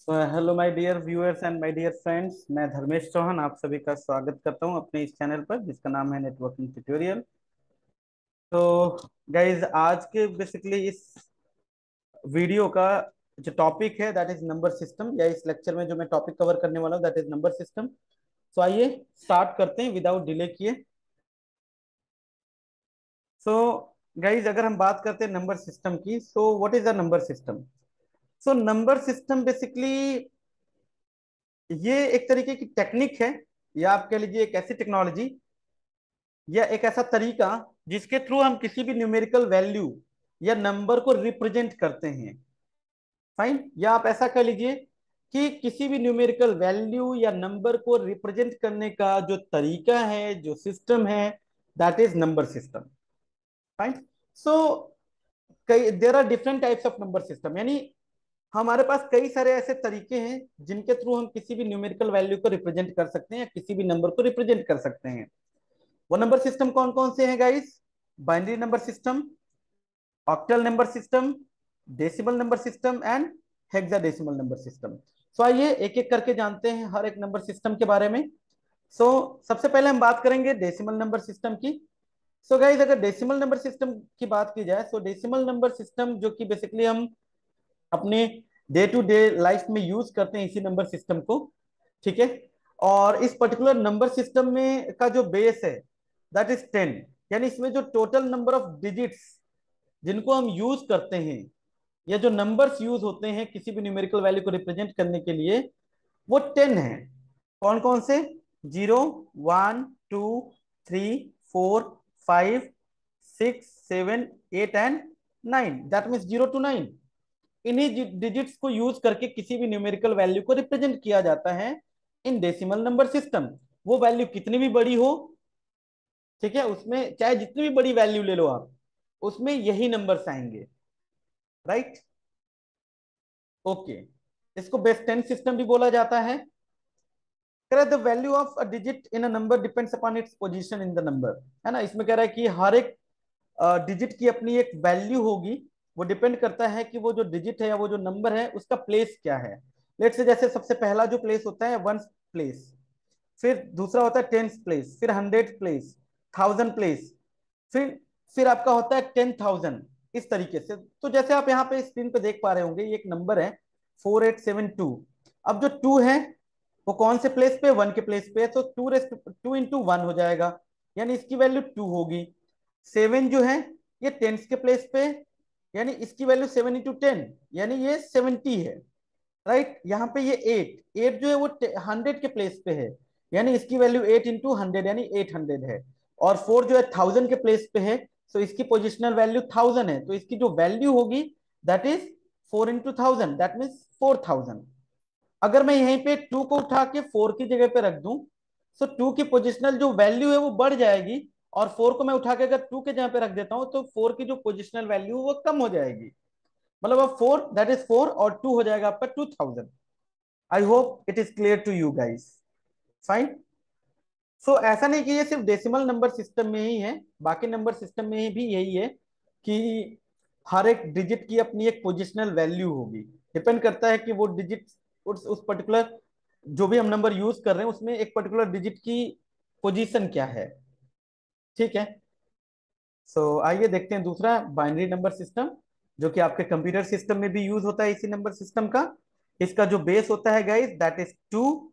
Hello my dear viewers and my dear friends, मैं धर्मेश चौहान आप सभी का स्वागत करता हूं अपने इस चैनल पर जिसका नाम है नेटवर्किंग ट्यूटोरियल। तो गाइज आज के बेसिकली इस वीडियो का जो टॉपिक है दैट इज नंबर सिस्टम, या इस लेक्चर में जो मैं टॉपिक कवर करने वाला हूं दैट इज नंबर सिस्टम। तो आइए स्टार्ट करते हैं विदाउट डिले किए। सो गाइज अगर हम बात करते हैं नंबर सिस्टम की, so what is the number system? So number system basically ये एक तरीके की टेक्निक है, या आप कह लीजिए एक ऐसी टेक्नोलॉजी या एक ऐसा तरीका जिसके थ्रू हम किसी भी न्यूमेरिकल वैल्यू या नंबर को रिप्रेजेंट करते हैं। फाइन, या आप ऐसा कह लीजिए कि किसी भी न्यूमेरिकल वैल्यू या नंबर को रिप्रेजेंट करने का जो तरीका है, जो सिस्टम है, that is number system. Fine. So कई there are different types of number system, यानी हमारे पास कई सारे ऐसे तरीके हैं जिनके थ्रू हम किसी भी न्यूमेरिकल वैल्यू को रिप्रेजेंट कर सकते हैं या किसी भी नंबर को रिप्रेजेंट कर सकते हैं। वो नंबर सिस्टम कौन कौन से हैं guys? Binary number system, octal number system, decimal number system and hexadecimal number system. So आइए एक एक करके जानते हैं हर एक नंबर सिस्टम के बारे में। सो सबसे पहले हम बात करेंगे डेसिमल नंबर सिस्टम की। सो गाइस अगर डेसिमल नंबर सिस्टम की बात की जाए, सो डेसिमल नंबर सिस्टम जो कि बेसिकली हम अपने डे टू डे लाइफ में यूज करते हैं इसी नंबर सिस्टम को, ठीक है। और इस पर्टिकुलर नंबर सिस्टम में का जो बेस है दैट इज 10, यानी इसमें जो टोटल नंबर ऑफ डिजिट्स जिनको हम यूज करते हैं या जो नंबर्स यूज होते हैं किसी भी न्यूमेरिकल वैल्यू को रिप्रेजेंट करने के लिए, वो 10 है। कौन कौन से? 0, 1, 2, 3, 4, 5, 6, 7, 8 एंड 9, दैट मीन्स 0 to 9। इन्हीं डिजिट्स को यूज करके किसी भी न्यूमेरिकल वैल्यू को रिप्रेजेंट किया जाता है इन डेसिमल नंबर सिस्टम। वो वैल्यू कितनी भी बड़ी हो, ठीक है, उसमें चाहे जितनी भी बड़ी वैल्यू ले लो आप, उसमें यही नंबर्स आएंगे। Right, okay. इसको बेस 10 सिस्टम भी बोला जाता है। The value of a digit in a number depends upon its position in the number, है ना। इसमें कह रहा है कि हर एक डिजिट की अपनी एक वैल्यू होगी। वो डिपेंड करता है कि वो जो डिजिट है या वो जो नंबर है उसका प्लेस क्या है। लेट से जैसे सबसे पहला जो प्लेस होता है वन प्लेस, फिर दूसरा होता है टेंथ प्लेस, फिर हंड्रेड प्लेस, थाउजेंड प्लेस, फिर फिर आपका होता है 10,000। इस तरीके से तो जैसे आप यहाँ पे स्क्रीन पे देख पा रहे होंगे ये एक नंबर है 4872। अब जो टू है वो कौन से प्लेस पे? वन के प्लेस पे है, तो टू इंटू वन हो जाएगा, यानी इसकी वैल्यू टू होगी। सेवन जो है ये टेंस के प्लेस पे, यानी इसकी वैल्यू 7 into 10, यानी ये 70 है। राइट, यहाँ पे ये एट एट जो है वो हंड्रेड के प्लेस पे है, यानी इसकी वैल्यू 8 into 100 यानी 800 है। और फोर जो है थाउजेंड के प्लेस पे है, तो इसकी पोजिशनल वैल्यू थाउजेंड है, तो इसकी जो वैल्यू होगी that is 4 into 1000, that means 4000। अगर मैं यहीं पे टू को उठा के फोर की जगह पे रख दूं, तो टू की पोजिशनल जो वैल्यू है वो बढ़ जाएगी, और फोर को मैं उठा के अगर टू के जगह पे रख देता हूं तो फोर की जो पोजिशनल वैल्यू वो कम हो जाएगी। मतलब अब फोर दैट इज फोर और टू हो जाएगा आपका 2000। I hope it is clear to you guys. Fine. So ऐसा नहीं कि ये सिर्फ डेसिमल नंबर सिस्टम में ही है, बाकी नंबर सिस्टम में भी यही है कि हर एक डिजिट की अपनी एक पोजिशनल वैल्यू होगी। डिपेंड करता है कि वो डिजिट उस पर्टिकुलर जो भी हम नंबर यूज कर रहे हैं उसमें एक पर्टिकुलर डिजिट की पोजीशन क्या है, ठीक है। सो आइए देखते हैं दूसरा बाइनरी नंबर सिस्टम, जो कि आपके कंप्यूटर सिस्टम में भी यूज होता है इसी नंबर सिस्टम का। इसका जो बेस होता है गाइस दैट इज टू।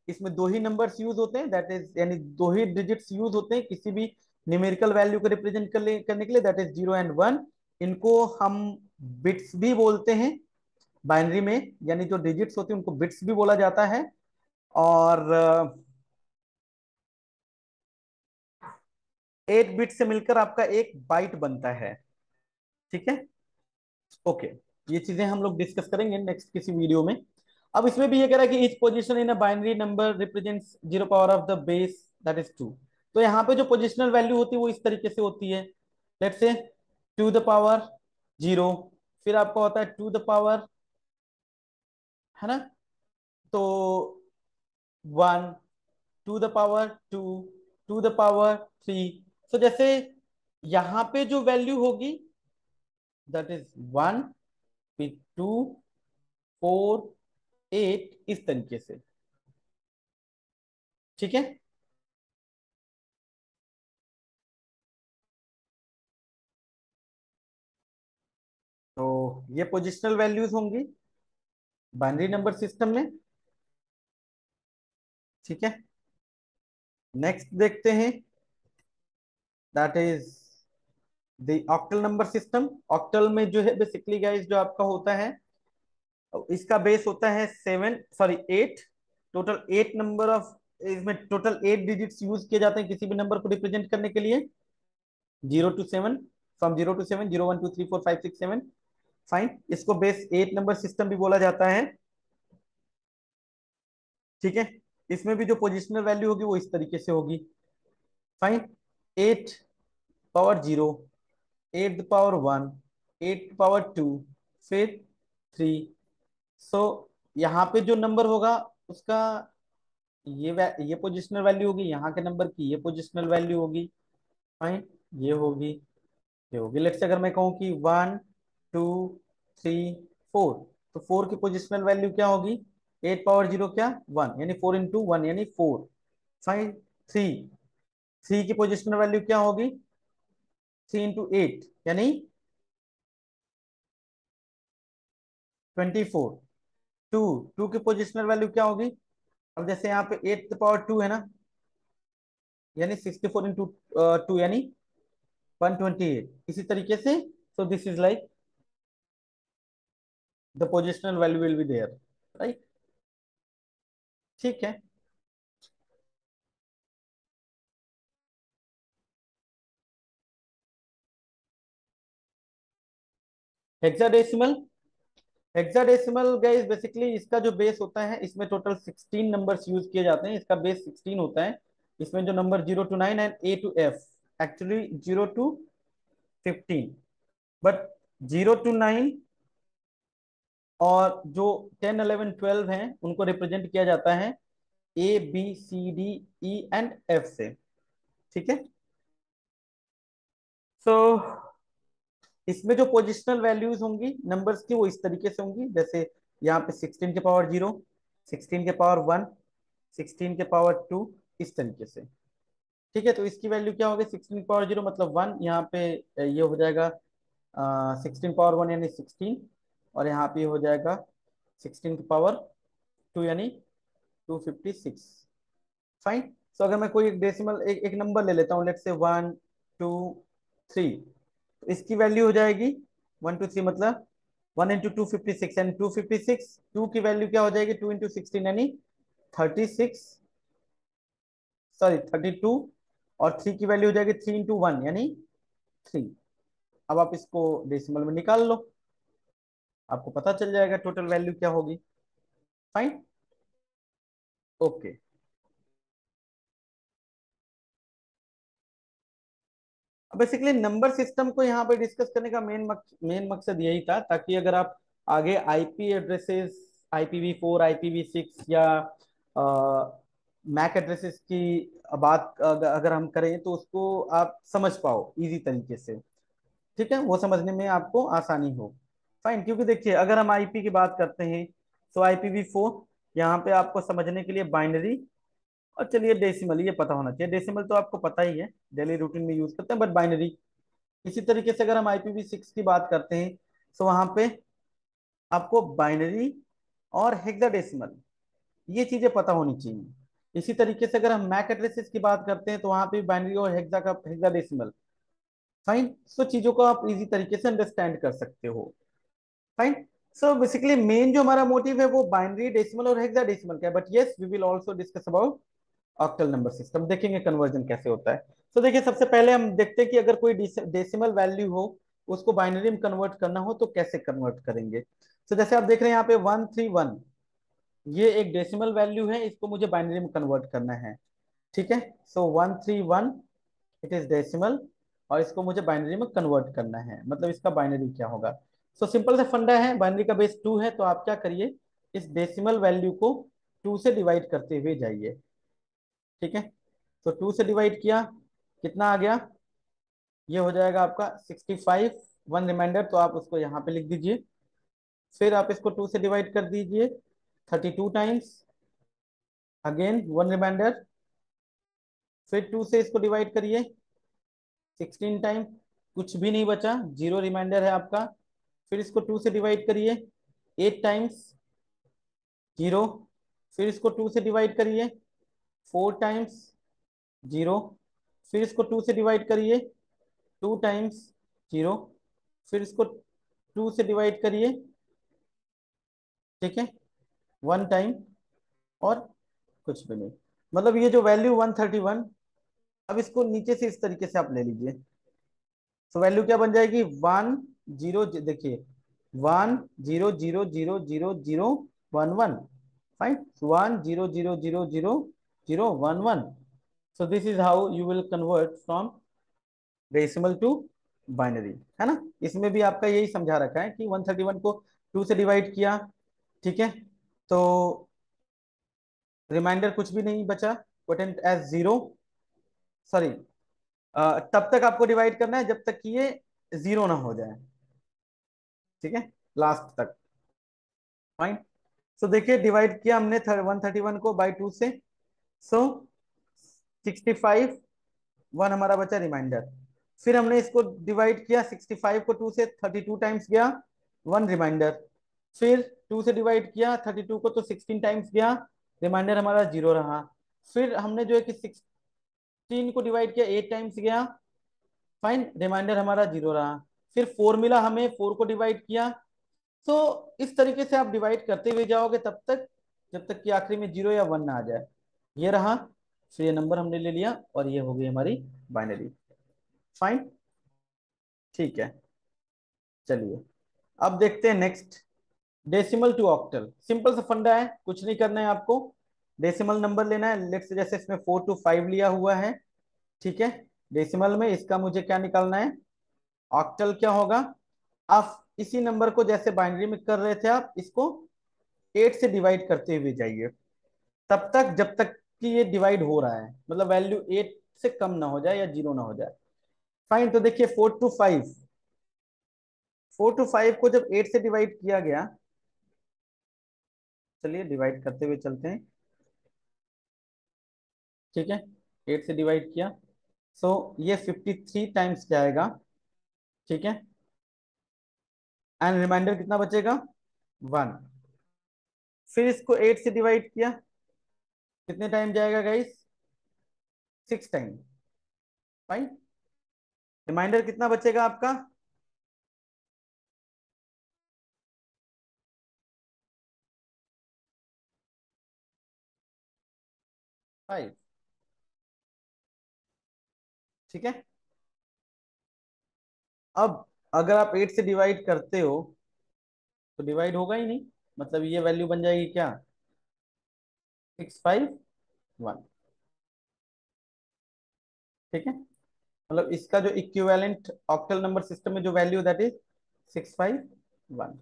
इसमें दो ही नंबर्स यूज होते हैं, दैट इज यानी दो ही डिजिट्स यूज होते हैं किसी भी न्यूमेरिकल वैल्यू को रिप्रेजेंट करने के लिए, दैट इज 0 and 1। इनको हम बिट्स भी बोलते हैं बाइनरी में, यानी जो डिजिट्स होते हैं उनको बिट्स भी बोला जाता है। और 8 बिट से मिलकर आपका एक बाइट बनता है, ठीक है। ओके, ये चीजें हम लोग डिस्कस करेंगे नेक्स्ट किसी वीडियो में। अब इसमें भी ये कह रहा है कि each position in a binary number represents zero power of the base that is two. तो यहाँ पे जो पोजिशनल वैल्यू होती है वो इस तरीके से होती है। Let's say to the power zero, फिर आपका होता है टू द पावर, है ना, तो one, two the power two, two the power three. तो जैसे यहाँ पे जो वैल्यू होगी दैट इज वन, फिर टू, फोर, 8 इस तरीके से। ठीक है, तो ये पोजिशनल वैल्यूज होंगी बाइनरी नंबर सिस्टम में। ठीक है, नेक्स्ट देखते हैं, that is the octal number system. Octal में जो है बेसिकली गाइस जो आपका होता है, इसका बेस होता है 8। टोटल 8 नंबर ऑफ, इसमें टोटल 8 डिजिट्स यूज किए जाते हैं किसी भी नंबर को रिप्रेजेंट करने के लिए। 0 to 7, फ्रॉम 0 to 7, 0 1 2 3 4 5 6 7। फाइन, इसको बेस 8 नंबर सिस्टम भी बोला जाता है। ठीक है, इसमें भी जो पोजिशनल वैल्यू होगी वो इस तरीके से होगी। फाइन, 8 पावर 0, 8 पावर 1, 8 पावर 2, फिर 3। सो यहाँ पे जो नंबर होगा उसका ये पोजिशनल वैल्यू होगी, यहाँ के नंबर की ये पोजिशनल वैल्यू होगी। फाइन, ये होगी, ये होगी। लेट्स से अगर मैं कहूँ कि 1 2 3 4, तो 4 की पोजिशनल वैल्यू क्या होगी? 8 पावर 0 क्या? 1, यानी 4 into 1 यानी 4। फाइन, 3, 3 की पोजिशनल वैल्यू क्या होगी? 3 into 8 यानी 24। 2, 2 की पोजिशनल वैल्यू क्या होगी? अब जैसे यहाँ पे 8 पावर 2 है ना, यानी 64 into 2 यानी 128। इसी तरीके से, so this is like the positional value will be there, right. ठीक है, हेक्साडेसिमल। हेक्साडेसिमल गाइस बेसिकली इसका जो बेस होता है, इसमें टोटल 16 नंबर्स यूज किए जाते हैं। इसका बेस 16 होता है। इसमें जो number 0 to 9 and A to F, actually 0 to 15, but 0 to 9 और जो 10 11 12 हैं उनको रिप्रेजेंट किया जाता है A B C D E and F से। ठीक है, सो इसमें जो पोजिशनल वैल्यूज होंगी नंबर्स की वो इस तरीके से होंगी, जैसे यहाँ पे 16 के पावर 0, 16 के पावर 1, 16 के पावर 2, इस तरीके से। ठीक है, तो इसकी वैल्यू क्या होगी? 16 के पावर 0 मतलब 1, यहाँ पे ये हो जाएगा 16 पावर 1 यानी 16, और यहाँ पे हो जाएगा 16 के पावर 2 यानी 256। फाइन, तो अगर मैं कोई एक डेसिमल एक नंबर ले लेता हूँ, लेट से 1 2 3, तो इसकी वैल्यू हो जाएगी 1 2 3 मतलब 1 into 256, यानी 256। 2 की वैल्यू क्या हो जाएगी? 2 into 16 यानी 36, सॉरी 32। और 3 की वैल्यू हो जाएगी 3 into 1 यानी 3। अब आप इसको डेसिमल में निकाल लो, आपको पता चल जाएगा टोटल वैल्यू क्या होगी। Fine, okay. अब बेसिकली नंबर सिस्टम को यहाँ पे डिस्कस करने का मेन मकसद यही था, ताकि अगर आप आगे आईपी एड्रेसेस, IPv4 IPv6 या मैक एड्रेसेस की बात अगर हम करें तो उसको आप समझ पाओ इजी तरीके से। ठीक है, वो समझने में आपको आसानी हो। फाइन, क्योंकि देखिए अगर हम आईपी की बात करते हैं तो IPv4, यहाँ पे आपको समझने के लिए बाइनरी, और चलिए डेसिमल ये पता होना चाहिए। डेसिमल तो आपको पता ही है, डेली रूटीन में यूज करते हैं, बट बाइनरी। इसी तरीके से अगर हम IPv6 की बात करते हैं तो वहां पे आपको बाइनरी और हेक्साडेसिमल, ये चीजें पता होनी चाहिए। इसी तरीके से अगर हम मैक एड्रेसेस की बात करते हैं तो वहां पे बाइनरी और हेक्साडेसिमल। फाइन, सो चीजों को आप इजी तरीके से अंडरस्टैंड कर सकते हो। फाइन, सो बेसिकली मेन जो हमारा मोटिव है वो बाइनरी, डेसिमल और हेक्साडेसिमल का है, but yes we will also discuss about octal number system. देखेंगे कन्वर्जन कैसे होता है। तो देखिए सबसे पहले हम देखते हैं कि अगर कोई डेसिमल वैल्यू हो, उसको बाइनरी में कन्वर्ट करना हो तो कैसे कन्वर्ट करेंगे। तो जैसे आप देख रहे हैं यहाँ पे 131, ये एक डेसिमल वैल्यू है, इसको मुझे बाइनरी में कन्वर्ट करना है। ठीक है, सो 131 इट इज डेसिमल, और इसको मुझे बाइनरी में कन्वर्ट करना है, मतलब इसका बाइनरी क्या होगा। सो सिंपल से फंडा है, बाइनरी का बेस 2 है, तो आप क्या करिए, इस डेसिमल वैल्यू को 2 से डिवाइड करते हुए जाइए। ठीक है, तो 2 से डिवाइड किया, कितना आ गया? ये हो जाएगा आपका 65। वन रिमाइंडर, तो आप उसको यहाँ पे लिख दीजिए। फिर आप इसको 2 से डिवाइड कर दीजिए, 32 टाइम्स, अगेन वन रिमाइंडर, फिर 2 से इसको डिवाइड करिए 16 टाइम, कुछ भी नहीं बचा, जीरो रिमाइंडर है आपका। फिर इसको 2 से डिवाइड करिए 8 टाइम्स, जीरो। फिर इसको 2 से डिवाइड करिए 4 टाइम्स, जीरो। फिर इसको 2 से डिवाइड करिए 2 टाइम्स, जीरो। फिर इसको 2 से डिवाइड करिए, ठीक है, 1 टाइम, और कुछ भी नहीं। मतलब ये जो वैल्यू 131, अब इसको नीचे से इस तरीके से आप ले लीजिए। तो वैल्यू क्या बन जाएगी, 10, देखिए 1000000011, fine, 1000000011। So this is how you will convert from decimal to binary, है ना। इसमें भी आपका यही समझा रखा है कि 131 को 2 से डिवाइड किया, ठीक है, तो रिमाइंडर कुछ भी नहीं बचा, पोटेंट एज जीरो, सॉरी, तब तक आपको डिवाइड करना है जब तक कि ये जीरो ना हो जाए, ठीक है, लास्ट तक, फाइन। सो देखिए डिवाइड किया हमने 131 को बाई 2 से, सो 65, वन हमारा बचा रिमाइंडर। फिर हमने इसको डिवाइड किया 65 को 2 से, 32 टाइम्स गया, वन रिमाइंडर। फिर 2 से डिवाइड किया 32 को तो 16 टाइम्स गया, रिमाइंडर हमारा जीरो रहा। फिर हमने जो है कि 16 को डिवाइड किया 8 टाइम्स गया, फाइन, रिमाइंडर हमारा जीरो रहा। फिर 4 मिला हमें, 4 को डिवाइड किया। तो इस तरीके से आप डिवाइड करते हुए जाओगे तब तक जब तक कि आखिरी में जीरो या वन ना आ जाए। ये रहा, फिर ये नंबर हमने ले लिया और ये हो गई हमारी बाइनरी, फाइन, ठीक है। चलिए अब देखते हैं next, decimal to octal. Simple सा फंडा है, कुछ नहीं करना है आपको, डेसिमल नंबर लेना है। लेट्स जैसे इसमें 4 to 5 लिया हुआ है, ठीक है, डेसिमल में इसका मुझे क्या निकालना है, ऑक्टल क्या होगा। आप इसी नंबर को जैसे बाइनरी में कर रहे थे, आप इसको 8 से डिवाइड करते हुए जाइए, तब तक जब तक कि ये डिवाइड हो रहा है, मतलब वैल्यू 8 से कम ना हो जाए या जीरो ना हो जाए, फाइन। तो देखिए 4 to 5 को जब 8 से डिवाइड किया गया, चलिए डिवाइड करते हुए चलते हैं, ठीक है, 8 से डिवाइड किया, सो ये 53 टाइम्स जाएगा, ठीक है, एंड रिमाइंडर कितना बचेगा, वन। फिर इसको 8 से डिवाइड किया, कितने टाइम जाएगा गाइस, 6 टाइम, फाइन। रिमाइंडर कितना बचेगा आपका, 5, ठीक है। अब अगर आप 8 से डिवाइड करते हो तो डिवाइड होगा ही नहीं, मतलब ये वैल्यू बन जाएगी क्या, 651, ठीक है। मतलब इसका जो इक्विवेलेंट ऑक्टल नंबर सिस्टम में जो वैल्यू, दैट इज 651,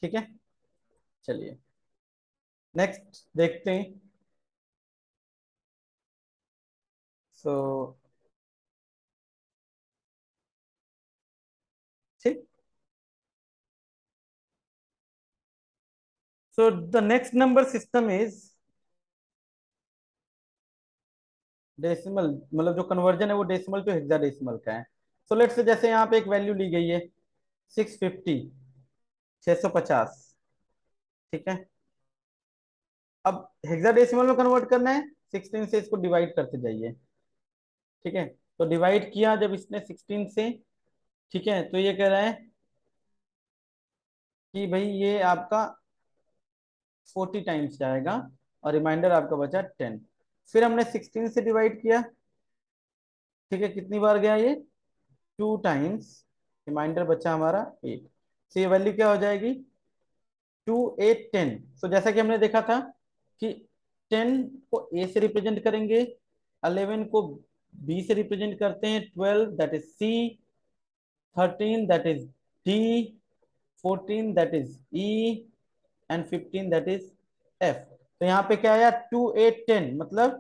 ठीक है। चलिए नेक्स्ट देखते हैं। सो ठीक, so the next number system is decimal, मतलब जो कन्वर्जन है वो डेसिमल टू हेक्साडेसिमल का है। सो लेट्स से जैसे यहाँ पे एक वैल्यू ली गई है 650, 650, ठीक है। अब हेक्साडेसिमल में कन्वर्ट करना है, 16 से इसको डिवाइड करते जाइए, ठीक है। तो डिवाइड किया जब इसने 16 से, ठीक है, तो ये कह रहा है कि भाई ये आपका 40 टाइम्स जाएगा और रिमाइंडर आपका बचा 10। फिर हमने 16 से डिवाइड किया, ठीक है, कितनी बार गया ये, 2 टाइम्स, रिमाइंडर बचा हमारा 8। तो ये वैल्यू क्या हो जाएगी, 2 8 10। सो जैसा कि हमने देखा था कि 10 को ए से रिप्रेजेंट करेंगे, 11 को बी से रिप्रेजेंट करते हैं, 12 that is C, 13 that is D, 14 that is E, and 15 that is F. तो यहाँ पे क्या आया, 2 8 10, मतलब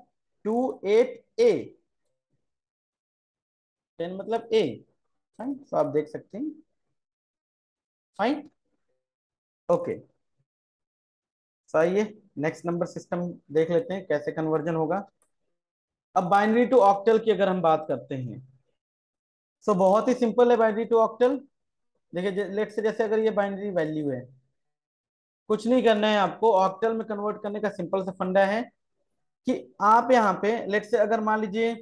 2 8 ए, 10 मतलब ए, फाइन। तो आप देख सकते हैं, फाइन, ओके। सही है। नेक्स्ट नंबर सिस्टम देख लेते हैं कैसे कन्वर्जन होगा। अब बाइनरी टू ऑक्टल की अगर हम बात करते हैं, सो बहुत ही सिंपल है बाइनरी टू ऑक्टल। देखिए लेट से, जैसे अगर ये बाइनरी वैल्यू है, कुछ नहीं करना है आपको, ऑक्टल में कन्वर्ट करने का सिंपल सा फंडा है कि आप यहाँ पे लेट से अगर मान लीजिए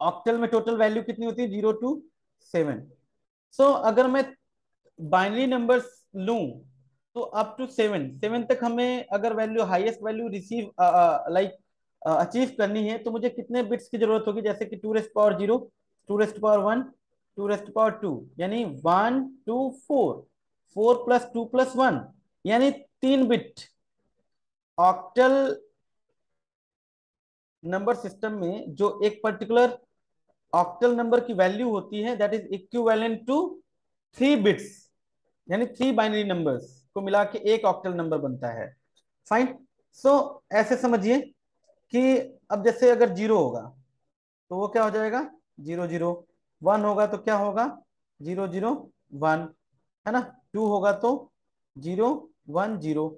ऑक्टल में टोटल वैल्यू कितनी होती है, 0 to 7। सो अगर मैं बाइनरी नंबर्स लूं तो अप टू 7 तक हमें अगर value highest value receive like achieve करनी है तो मुझे कितने बिट्स की जरूरत होगी, जैसे कि 2 rest power 0, 2 rest power 1, 2 rest power 2, यानी 1 to 4, 4 + 2 + 1, यानी 3 बिट। ऑक्टल नंबर सिस्टम में जो एक पर्टिकुलर ऑक्टल नंबर की वैल्यू होती है that is equivalent to 3 bits, यानी 3 बाइनरी नंबर्स को मिला के एक ऑक्टल नंबर बनता है। फाइन। सो ऐसे समझिए कि अब जैसे अगर 0 होगा तो वो क्या हो जाएगा, 0 0। 1 होगा तो क्या होगा, 0 0 1, है ना। 2 होगा तो 0 1 0।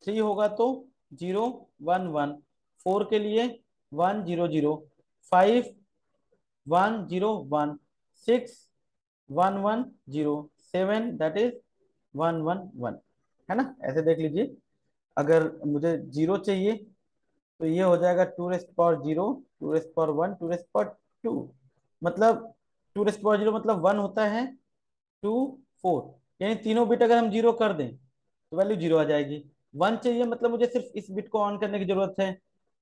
3 होगा तो 0 1 1। 4 के लिए 1 0 0। 5 1 0 1। 6 1 1 0। 7 दैट इज 1 1 1, है ना। ऐसे देख लीजिए, अगर मुझे 0 चाहिए तो ये हो जाएगा 2 rest power 0, 2 rest power 1, 2 rest power 2। मतलब 2 रेस्ट पावर 0 मतलब 1 होता है, 2 4, यानी तीनों बिट अगर हम 0 कर दें तो वैल्यू 0 आ जाएगी। 1 चाहिए मतलब मुझे सिर्फ इस बिट को ऑन करने की जरूरत है।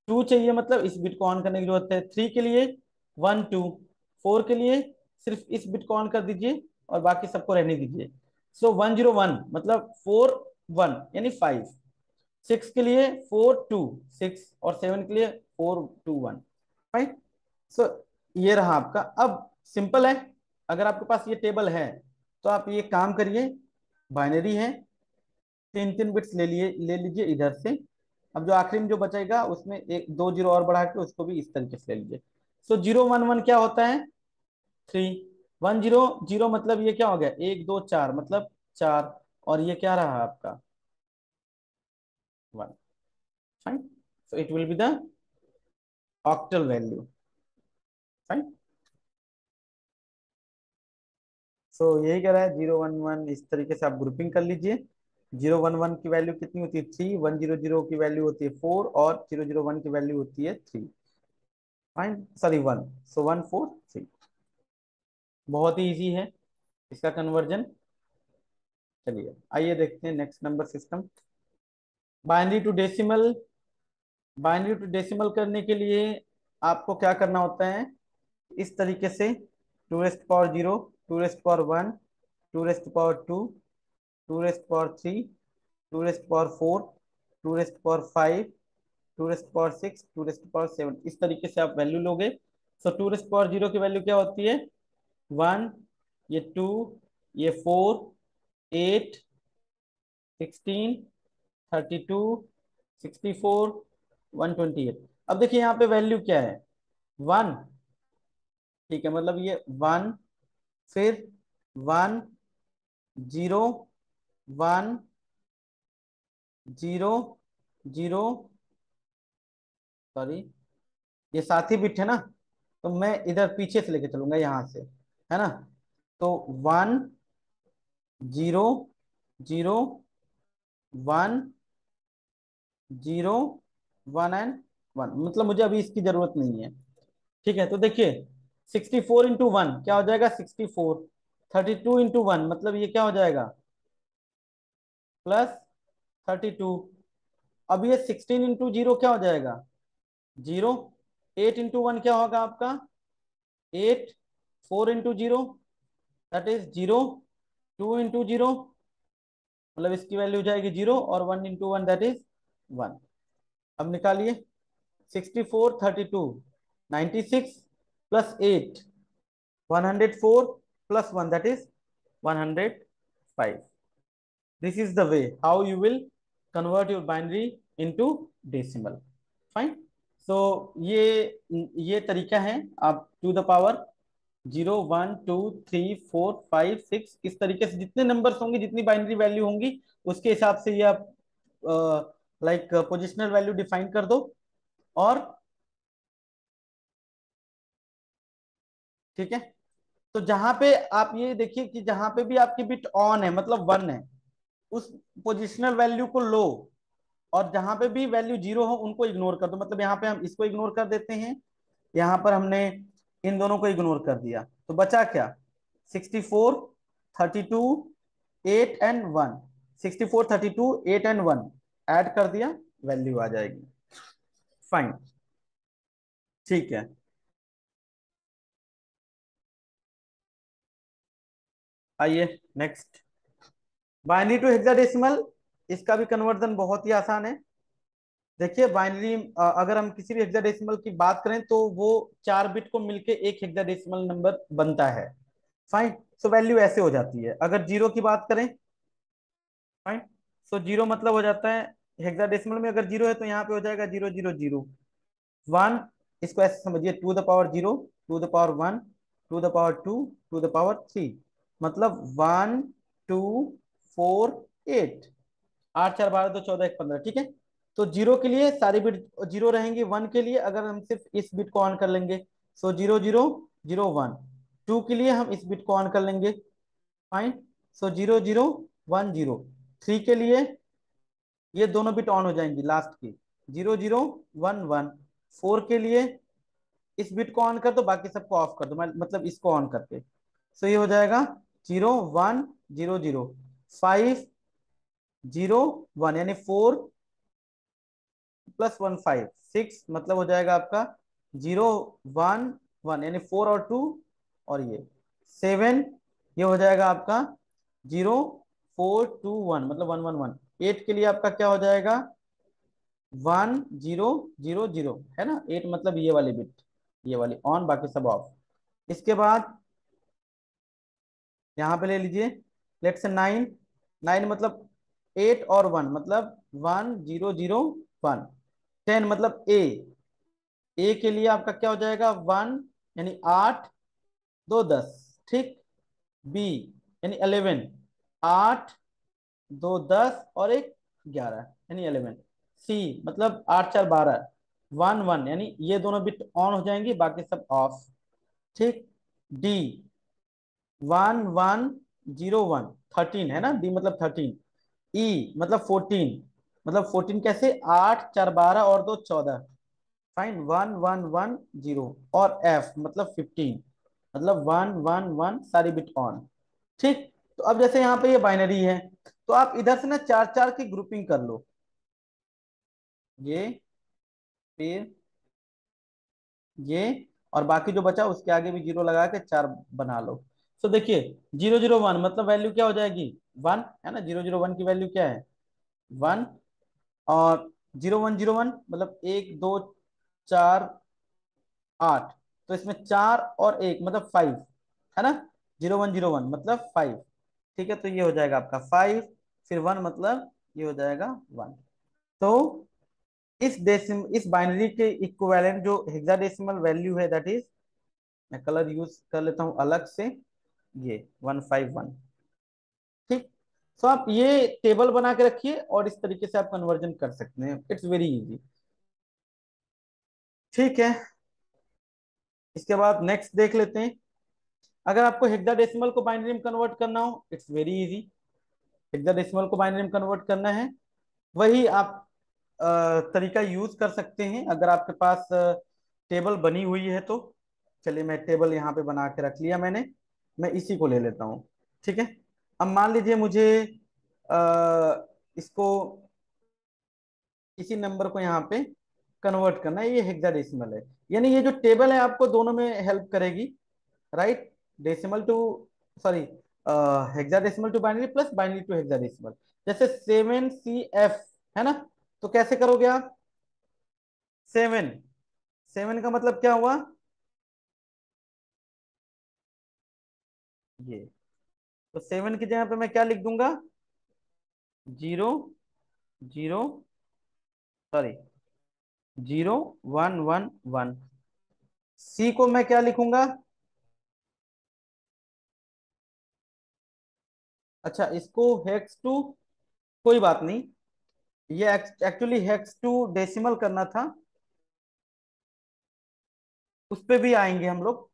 2 चाहिए मतलब इस बिट को ऑन करने की जरूरत है। 3 के लिए 1 2। 4 के लिए सिर्फ इस बिट को ऑन कर दीजिए और बाकी सबको रहने दीजिए। सो 1 0 1 मतलब 4 1 यानी 5। 6 के लिए 4 2 6, और 7 के लिए 4 2 1। फाइन। सो ये रहा आपका। अब सिंपल है, अगर आपके पास ये टेबल है तो आप ये काम करिए, बाइनरी है, 3 3 बिट्स ले लीजिए इधर से। अब जो आखिरी में जो बचेगा उसमें एक 2 0 और बढ़ा के उसको भी इस तरीके से ले लीजिए। सो 0 1 1 क्या होता है, 3। 1 0 0 मतलब ये क्या हो गया, 1 2 4 मतलब 4, और ये क्या रहा आपका 1। Fine. So it will be the octal value. Fine. So यही कह रहा है 0 1 1, इस तरीके से आप ग्रुपिंग कर लीजिए। 0 1 1 की वैल्यू कितनी होती है, 3। 1 0 0 की वैल्यू होती है 4, और 0 0 1 की वैल्यू होती है 3। Fine, sorry 1। सो 1 4 3। बहुत ही इजी है इसका कन्वर्जन। चलिए आइए देखते हैं next number system. Binary to decimal. Binary to decimal करने के लिए आपको क्या करना होता है, इस तरीके से 2 rest power 0, 2 rest power 1, 2 rest power 2, 2 rest power 3, 2 rest power 4, 2 rest power 5, 2 rest power 6, 2 rest power 7, इस तरीके से आप वैल्यू लोगे। सो 2 रेस्ट पावर 0 की वैल्यू क्या होती है, 1, ये 2, ये 4, 8, 16, 32, 64, 128। अब देखिए यहाँ पे वैल्यू क्या है, 1। ठीक है, मतलब ये 1, फिर 1 0 1 0 0, सॉरी ये साथ ही बिट है ना, तो मैं इधर पीछे से लेके चलूंगा यहाँ से, है ना। तो 1 0 0 1 0 1 एंड 1, मतलब मुझे अभी इसकी जरूरत नहीं है। ठीक है, तो देखिए 64 × 1 क्या हो जाएगा, 64। 32 × 1 मतलब ये क्या हो जाएगा, +32। अब ये 16 × 0 क्या हो जाएगा, 0। 8 × 1 क्या होगा आपका, 8। 4 × 0 दैट इज 0। 2 × 0 मतलब इसकी वैल्यू हो जाएगी 0, और 1 × 1 दैट इज 1। अब निकालिए, 64 32 96 +8 104 +1 that is 105। This is the way how you will convert your binary into decimal. Fine. So ये तरीका है आप टू द पावर 0 1 2 3 4 5 6, इस तरीके से जितने नंबर्स होंगे, जितनी बाइनरी वैल्यू होंगी, उसके हिसाब से ये आप लाइक पोजिशनल वैल्यू डिफाइन कर दो। और ठीक है, तो जहां पे आप ये देखिए कि जहां पे भी आपकी बिट ऑन है मतलब 1 है, उस पोजिशनल वैल्यू को लो। और जहां पे भी वैल्यू 0 हो उनको इग्नोर कर दो। मतलब यहाँ पे हम इसको इग्नोर कर देते हैं, यहाँ पर हमने इन दोनों को इग्नोर कर दिया, तो बचा क्या? 64 32 8 एंड 1। 64 32 8 एंड 1 ऐड कर दिया, वैल्यू आ जाएगी। फाइन, ठीक है। आइए नेक्स्ट, बाइनरी टू हेक्साडेसिमल। इसका भी कन्वर्जन बहुत ही आसान है। देखिए बाइनरी, अगर हम किसी भी हेक्साडेसिमल की बात करें तो वो 4 बिट को मिलके एक हेक्साडेसिमल नंबर बनता है। फाइन, सो वैल्यू ऐसे हो जाती है। अगर जीरो की बात करें, फाइन, सो जीरो मतलब हो जाता है हेक्साडेसिमल में, अगर जीरो है तो यहाँ पे हो जाएगा 0 0 0। 1, इसको ऐसे समझिए, two the power 0, two the power 1, two the power 2, two the power 3, मतलब 1 2 4 8। 8 4 12 2 14 1 15, ठीक है। तो जीरो के लिए सारी बिट जीरो रहेंगी। वन के लिए अगर हम सिर्फ इस बिट को ऑन कर लेंगे, सो 0 0 0 1। टू के लिए हम इस बिट को ऑन कर लेंगे, फाइन, सो 0 0 1 0। थ्री के लिए ये दोनों बिट ऑन हो जाएंगी लास्ट की, 0 0 1 1। फोर के लिए इस बिट को ऑन कर दो, बाकी सबको ऑफ कर दो, मतलब इसको ऑन करके। सो ये हो जाएगा 0 1 0 0। 5 0 1, यानी 4 + 1 5 6, मतलब हो जाएगा आपका 0 1 1, यानी 4 और 2, और ये 7, ये हो जाएगा आपका 0 4 2 1, मतलब 1 1 1। 8 के लिए आपका क्या हो जाएगा? 1 0 0 0, है ना। 8 मतलब ये वाली बिट, ये वाली ऑन, बाकी सब ऑफ। इसके बाद यहाँ पे ले लीजिए, लेट से 9। 9 मतलब 8 और 1, मतलब 1 0 0 1। 10 मतलब ए के लिए आपका क्या हो जाएगा? 1, यानी 8 2 10, ठीक। बी यानी 11, 8 2 10 और एक 11, यानी 11। सी मतलब 8 4 12, 1 1, यानी ये दोनों बिट ऑन हो जाएंगी, बाकी सब ऑफ, ठीक। डी 1 1 0 1, 13 है ना, डी मतलब 13। ई मतलब 14, मतलब 14 कैसे? 8 4 12 और 2 14, फाइन, 1 1 1 0। और एफ मतलब 15, मतलब 1 1 1, सारी बिट ऑन, ठीक। तो अब जैसे यहाँ पे ये बाइनरी है, तो आप इधर से ना चार चार की ग्रुपिंग कर लो, ये, फिर ये, और बाकी जो बचा उसके आगे भी जीरो लगा के चार बना लो। तो देखिए 0 0 1 मतलब वैल्यू क्या हो जाएगी? 1, है ना। 0 0 1 की वैल्यू क्या है? 1। और 0 1 0 1 मतलब 1 2 4 8, तो इसमें 4 और 1 मतलब 5, है ना। 0 1 0 1 मतलब 5, ठीक है। तो ये हो जाएगा आपका 5, फिर 1 मतलब ये हो जाएगा 1। तो इस बाइनरी के इक्विवेलेंट जो हेक्साडेसिमल वैल्यू है, दैट इज, मैं कलर यूज कर लेता हूं अलग से, ये 151, ठीक। तो आप ये टेबल बना के रखिए और इस तरीके से आप कन्वर्जन कर सकते हैं, इट्स वेरी इजी, ठीक है। इसके बाद नेक्स्ट देख लेते हैं। अगर आपको हेक्साडेसिमल को बाइनरी में कन्वर्ट करना हो, इट्स वेरी इजी। हेक्साडेसिमल को बाइनरी में कन्वर्ट करना है, वही आप तरीका यूज कर सकते हैं अगर आपके पास टेबल बनी हुई है तो। चलिए मैं टेबल यहाँ पे बना के रख लिया मैंने, मैं इसी को ले लेता हूँ, ठीक है। अब मान लीजिए मुझे इसको, इसी नंबर को यहाँ पे कन्वर्ट करना है, ये हेक्साडेसिमल है, यानी ये जो टेबल है आपको दोनों में हेल्प करेगी, right. Decimal to, sorry, hexadecimal to binary plus binary to hexadecimal. जैसे 7CF, है ना, तो कैसे करोगे आप? 7, 7 का मतलब क्या हुआ? ये, तो 7 की जगह पे मैं क्या लिख दूंगा? 0 0, सॉरी, 0 1 1 1। सी को मैं क्या लिखूंगा? अच्छा, इसको हेक्स टू, कोई बात नहीं, ये एक्चुअली हेक्स टू डेसिमल करना था, उस पे भी आएंगे हम लोग।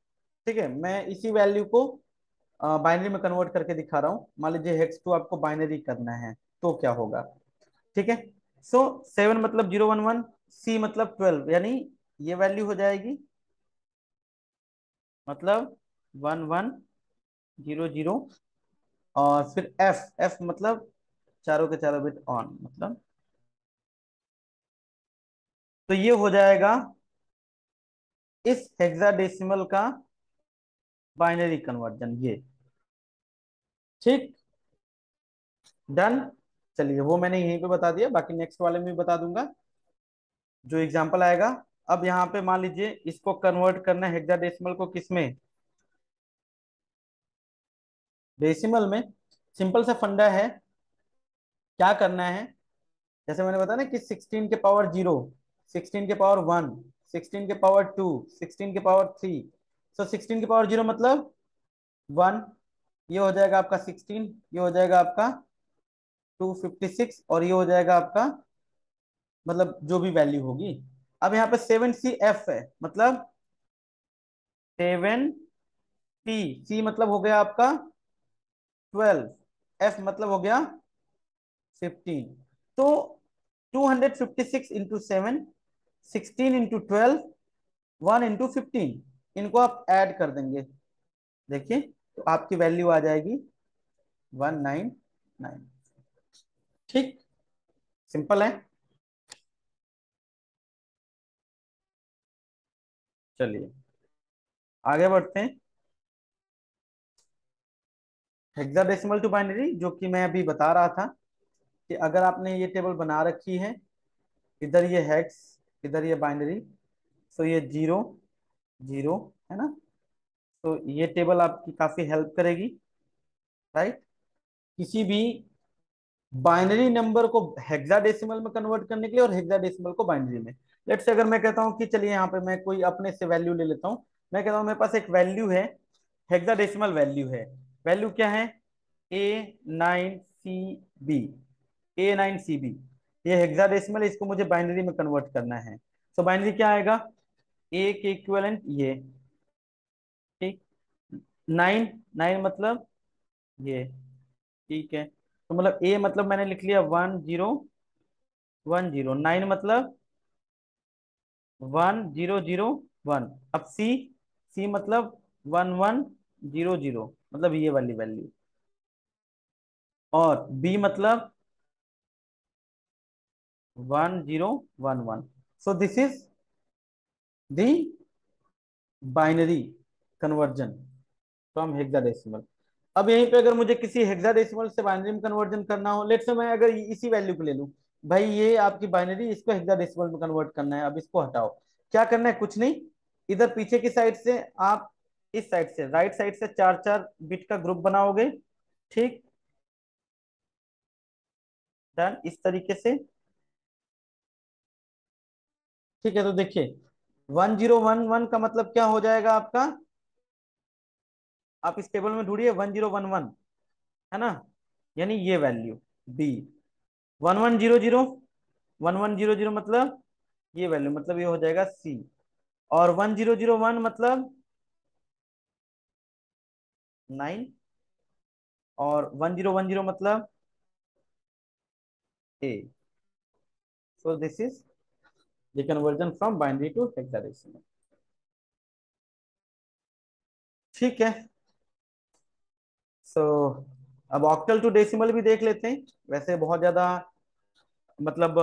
ठीक है, मैं इसी वैल्यू को बाइनरी में कन्वर्ट करके दिखा रहा हूँ। मान लीजिए हेक्स टू आपको बाइनरी करना है तो क्या होगा। ठीक है, सो 7 मतलब 011, सी मतलब 12, यानी ये वैल्यू हो जाएगी, मतलब 1100, और फिर एफ, एफ मतलब चारों के चारों बिट ऑन, मतलब तो ये हो जाएगा इस हेक्साडेसिमल का बाइनरी कन्वर्जन ये। ठीक, डन। चलिए, वो मैंने यहीं पे बता दिया, बाकी नेक्स्ट वाले में भी बता दूंगा जो एग्जांपल आएगा। अब यहाँ पे मान लीजिए इसको कन्वर्ट करना है हेक्साडेसिमल को, किसमें, डेसिमल में। सिंपल सा फंडा है, क्या करना है, जैसे मैंने बताया ना कि 16 के पावर 0, 16 के पावर 1, 16 के पावर 2, 16 के पावर 3। सो 16 के पावर 0 मतलब 1, ये हो जाएगा आपका 16, ये हो जाएगा आपका 256, और ये हो जाएगा आपका, मतलब जो भी वैल्यू होगी। अब यहाँ पे 7 सी एफ है, मतलब 7 टी, सी मतलब हो गया आपका 12, एफ मतलब हो गया 15। तो 256 इंटू 7, 16 इंटू 12, 1 इंटू 15, इनको आप ऐड कर देंगे, देखिए तो आपकी वैल्यू आ जाएगी 199। ठीक, सिंपल है। चलिए आगे बढ़ते हैं। हेक्साडेसिमल टू बाइनरी, जो कि मैं अभी बता रहा था कि अगर आपने ये टेबल बना रखी है, इधर ये हेक्स, इधर ये बाइनरी, तो ये 0 0 है ना, तो ये टेबल आपकी काफी हेल्प करेगी, राइट। किसी भी बाइनरी नंबर को हेक्साडेसिमल में कन्वर्ट करने के लिए और हेक्साडेसिमल को बाइनरी में। लेट्स से अगर मैं कहता हूं कि चलिए यहाँ पे मैं कोई अपने से वैल्यू ले लेता हूं, मैं कहता हूं मेरे पास एक वैल्यू है, हेक्साडेसिमल वैल्यू है, वैल्यू क्या है, A9CB, A9CB, ये हेक्साडेसिमल, इसको मुझे बाइनरी में कन्वर्ट करना है। तो बाइनरी क्या आएगा, ए के इक्विवेलेंट ये, ठीक, 9, 9 मतलब ये, ठीक है, तो मतलब ए मतलब मैंने लिख लिया 1010, 9 मतलब 1001। अब सी, सी मतलब 1100, मतलब ये वाली वैल्यू, और बी मतलब 1011। सो this is the binary conversion from hexadecimal. अब यहीं पे अगर मुझे किसी हेक्साडेसिमल से बाइनरी में कन्वर्जन करना हो, लेट्स से मैं अगर इसी वैल्यू को ले लूं, भाई ये आपकी बाइनरी, इसको हेक्साडेसिमल में कन्वर्ट करना है, अब इसको हटाओ, क्या करना है, कुछ नहीं, इधर पीछे की साइड से आप इस साइड से, राइट साइड से 4 4 बिट का ग्रुप बनाओगे। ठीक, डन, इस तरीके से। ठीक है, तो देखिए 1011 का मतलब क्या हो जाएगा आपका, आप इस टेबल में ढूंढिए 1011, है ना, यानी ये वैल्यू बी, 1100, 1100 मतलब ये वैल्यू, मतलब ये हो जाएगा सी, और 1001 मतलब 9, और 1010 मतलब A. So this is the conversion from binary to hexadecimal. ठीक है, सो अब ऑक्टल टू डेसिमल भी देख लेते हैं। वैसे बहुत ज्यादा, मतलब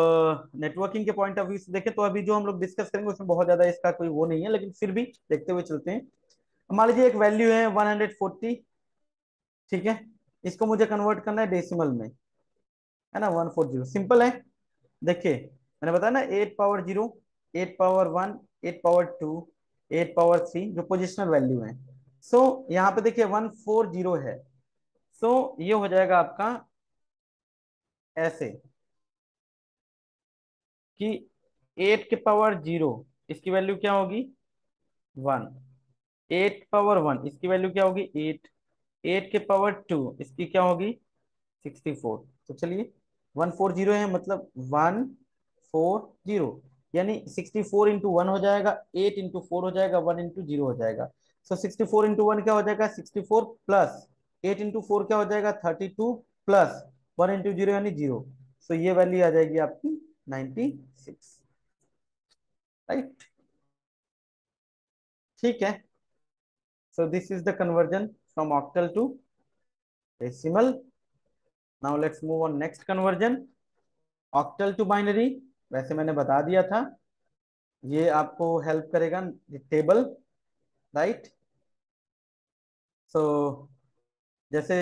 नेटवर्किंग के पॉइंट ऑफ व्यू से देखें तो अभी जो हम लोग डिस्कस करेंगे उसमें बहुत ज्यादा इसका कोई वो नहीं है, लेकिन फिर भी देखते हुए चलते हैं। मान लीजिए एक वैल्यू है 140, ठीक है, इसको मुझे कन्वर्ट करना है डेसिमल में, है ना, 140, सिंपल है। देखिए मैंने बताया ना, 8 पावर 0, 8 पावर 1, 8 पावर 2, 8 पावर 3, जो पोजिशनल वैल्यू है। सो यहाँ पे देखिए 140 है, सो ये हो जाएगा आपका ऐसे कि 8 के पावर 0 इसकी वैल्यू क्या होगी, 1, 8 पावर 1 इसकी वैल्यू क्या होगी, 8, 8 के पावर 2 इसकी क्या होगी, 64। तो चलिए 140 है, मतलब 140, यानी 64 इंटू वन हो जाएगा, 8 इंटू फोर हो जाएगा, 1 इंटू जीरो हो जाएगा। सो 64 इंटू वन क्या हो जाएगा, 64 प्लस 8 इंटू फोर क्या हो जाएगा, 32 प्लस 1 इंटू जीरो यानी जीरो। सो ये वैल्यू आ जाएगी आपकी 96। राइट, ठीक है। So this is the conversion from octal to decimal. Now let's move on next conversion, octal to binary. वैसे मैंने बता दिया था, ये आपको हेल्प करेगा टेबल। राइट, सो जैसे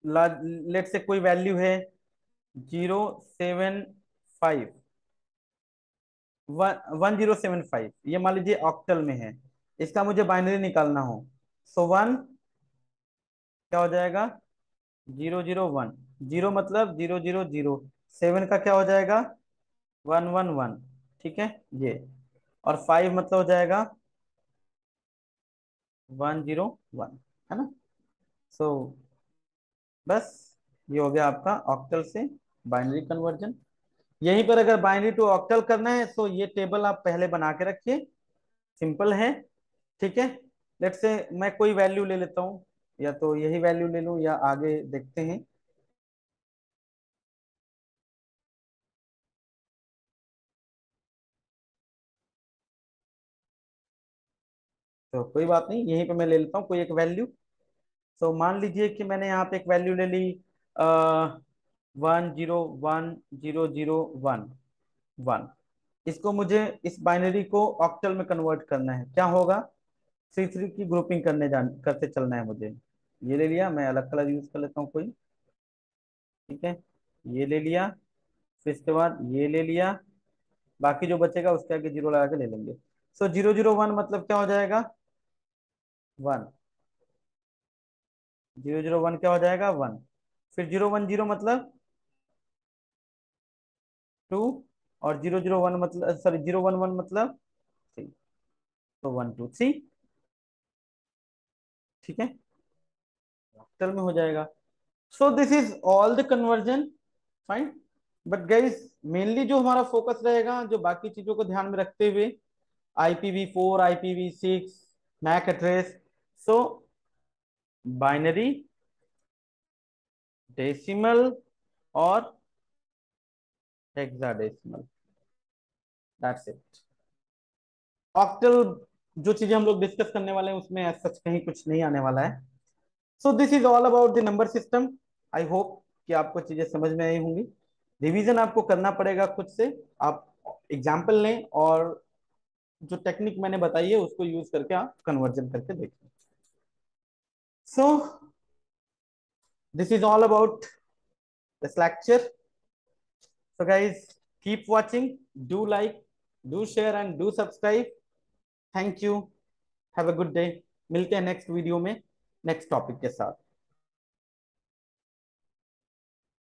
लेट से कोई वैल्यू है 075, 1075, ये मान लीजिए ऑक्टल में है, इसका मुझे बाइनरी निकालना हो। सो वन क्या हो जाएगा, 001, जीरो मतलब 000, सेवन का क्या हो जाएगा, 111, ठीक है ये। और फाइव मतलब हो जाएगा 101, है ना। सो बस ये हो गया आपका ऑक्टल से बाइनरी कन्वर्जन। यहीं पर अगर बाइनरी टू ऑक्टल करना है तो ये टेबल आप पहले बना के रखिए, सिंपल है। ठीक है, लेट से मैं कोई वैल्यू ले लेता हूँ, या तो यही वैल्यू ले लूँ या आगे देखते हैं। तो कोई बात नहीं, यहीं पे मैं ले लेता हूँ कोई एक वैल्यू। तो मान लीजिए कि मैंने यहाँ पे एक वैल्यू ले ली 101001, वन। इसको मुझे इस बाइनरी को ऑक्टल में कन्वर्ट करना है, क्या होगा, थ्री थ्री की ग्रुपिंग करते चलना है मुझे। ये ले लिया, मैं अलग कलर यूज कर लेता हूँ कोई, ठीक है, ये ले लिया, फिर इसके बाद ये ले लिया, बाकी जो बचेगा उसके आगे जीरो लगा के ले लेंगे। सो 001 मतलब क्या हो जाएगा, वन। 001 क्या हो जाएगा, वन। फिर 010 मतलब टू, और 001 मतलब, सॉरी 011 मतलब थ्री। तो 123, ठीक है, ऑक्टल में हो जाएगा। सो this is all the conversion, fine. But guys mainly जो हमारा फोकस रहेगा, जो बाकी चीजों को ध्यान में रखते हुए, IPv4, IPv6, MAC address, so binary, decimal और हेक्साडेसिमल, दैट्स इट। ऑक्टल जो चीजें हम लोग डिस्कस करने वाले हैं उसमें सच कहीं कुछ नहीं आने वाला है। So this is all about the number system. I hope कि आपको चीजें समझ में आई होंगी। रिवीजन आपको करना पड़ेगा खुद से, आप एग्जाम्पल लें और जो टेक्निक मैंने बताई है उसको यूज करके आप कन्वर्जन करके देखें। सो this is all about this lecture. So guys, keep watching, do like, do share and do subscribe. Thank you. Have a good day. मिलते हैं नेक्स्ट वीडियो में नेक्स्ट टॉपिक के साथ।